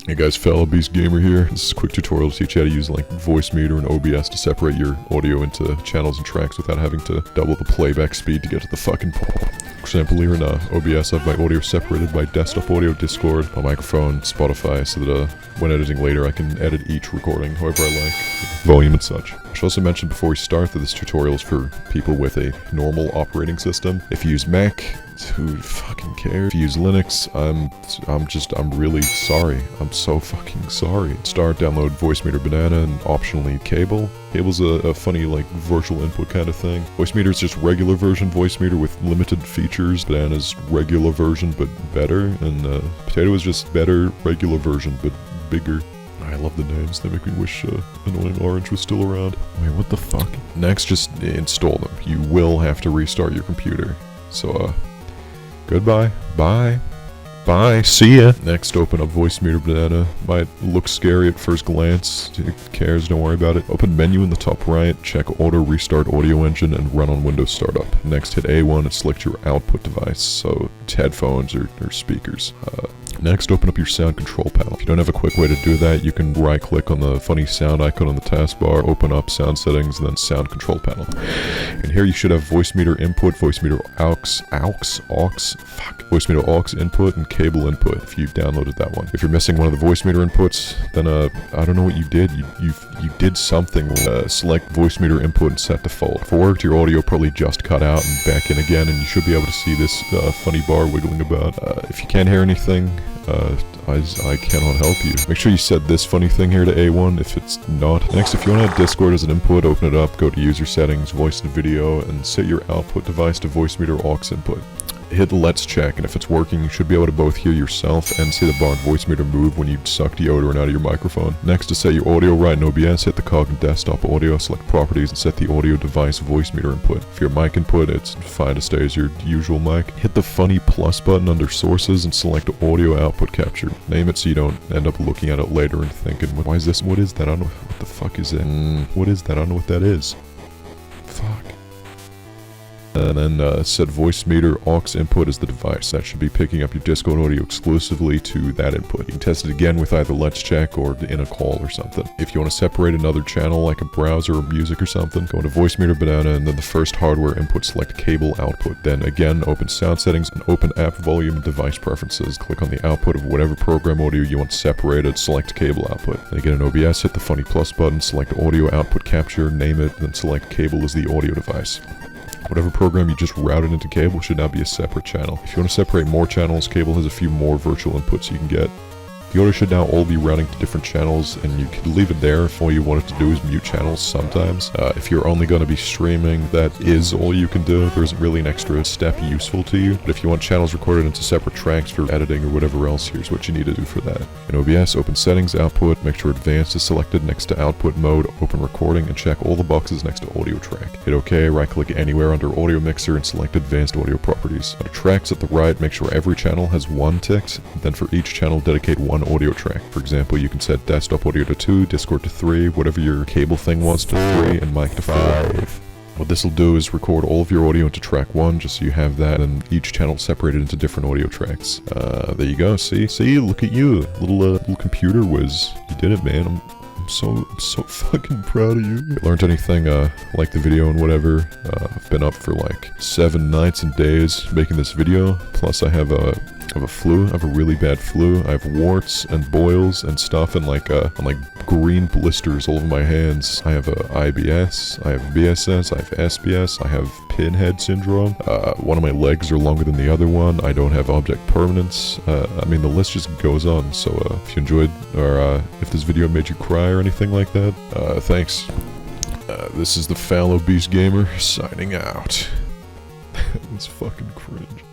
Hey guys, fellow Beast Gamer here. This is a quick tutorial to teach you how to use like VoiceMeeter and OBS to separate your audio into channels and tracks without having to double the playback speed to get to the fucking point. For example, here in OBS, I have my audio separated by desktop audio, Discord, my microphone, Spotify, so that when editing later I can edit each recording however I like, volume and such. I should also mention before we start that this tutorial is for people with a normal operating system. If you use Mac, who fucking cares? If you use Linux, I'm really sorry. I'm so fucking sorry. Start, download VoiceMeeter Banana and optionally Cable. Cable's a funny like virtual input kind of thing. VoiceMeeter is just regular version VoiceMeeter with limited features. Banana's regular version but better, and Potato is just better regular version but bigger. I love the names. They make me wish Annoying Orange was still around. Wait, what the fuck? Next, just install them. You will have to restart your computer. So, goodbye. Bye. Bye. See ya. Next, open up VoiceMeeter Banana. Might look scary at first glance. Who cares? Don't worry about it. Open menu in the top right. Check Auto Restart Audio Engine and run on Windows Startup. Next, hit A1 and select your output device. So, it's headphones or speakers. Next, open up your sound control panel. If you don't have a quick way to do that, you can right-click on the funny sound icon on the taskbar, open up sound settings, and then sound control panel. And here you should have VoiceMeeter input, VoiceMeeter VoiceMeeter aux input, and cable input if you've downloaded that one. If you're missing one of the VoiceMeeter inputs, then I don't know what you did. You did something. Select VoiceMeeter input and set default. If it worked, your audio probably just cut out and back in again, and you should be able to see this funny bar wiggling about. If you can't hear anything, I cannot help you. Make sure you set this funny thing here to A1 if it's not. Next, if you want to add Discord as an input, open it up, go to user settings, voice and video, and set your output device to VoiceMeeter aux input. Hit Let's Check, and if it's working, you should be able to both hear yourself and see the bar and VoiceMeeter move when you suck deodorant out of your microphone. Next, to set your audio right in OBS, hit the cog in desktop audio, select properties, and set the audio device VoiceMeeter input. For your mic input, it's fine to stay as your usual mic. Hit the funny plus button under sources and select audio output capture. Name it so you don't end up looking at it later and thinking, why is this? What is that? I don't know. What the fuck is it? What is that? I don't know what that is. Fuck. And then set VoiceMeeter aux input as the device. That should be picking up your Discord audio exclusively to that input. You can test it again with either Let's Check or in a call or something. If you want to separate another channel like a browser or music or something, go to VoiceMeeter Banana and then the first hardware input, select Cable Output. Then again, open Sound Settings and open App Volume and Device Preferences. Click on the output of whatever program audio you want separated, select Cable Output. Then again in OBS, hit the funny plus button, select Audio Output Capture, name it, then select Cable as the audio device. Whatever program you just routed into Cable should now be a separate channel. If you want to separate more channels, Cable has a few more virtual inputs you can get. The audio should now all be routing to different channels, and you can leave it there if all you want it to do is mute channels sometimes. If you're only going to be streaming, that is all you can do. There isn't really an extra step useful to you. But if you want channels recorded into separate tracks for editing or whatever else, here's what you need to do for that. In OBS, open Settings, Output, make sure Advanced is selected next to Output Mode, open Recording, and check all the boxes next to Audio Track. Hit OK, right-click anywhere under Audio Mixer, and select Advanced Audio Properties. Under Tracks at the right, make sure every channel has one ticked, then for each channel dedicate one audio track. For example, you can set desktop audio to 2, Discord to 3, whatever your cable thing wants to 3, and mic to 4. What this will do is record all of your audio into track 1, just so you have that, and each channel separated into different audio tracks. There you go, see, look at you, little computer whiz. You did it, man. I'm so fucking proud of you. Learned anything, like the video and whatever, I've been up for like 7 nights and days making this video, plus I have a flu. I have a really bad flu. I have warts and boils and stuff and like green blisters all over my hands. I have IBS, I have VSS, I have SBS, I have pinhead syndrome. One of my legs are longer than the other one. I don't have object permanence. I mean, the list just goes on. So if you enjoyed, or if this video made you cry or anything like that, thanks. This is the Fallow Beast Gamer signing out. That was fucking cringe.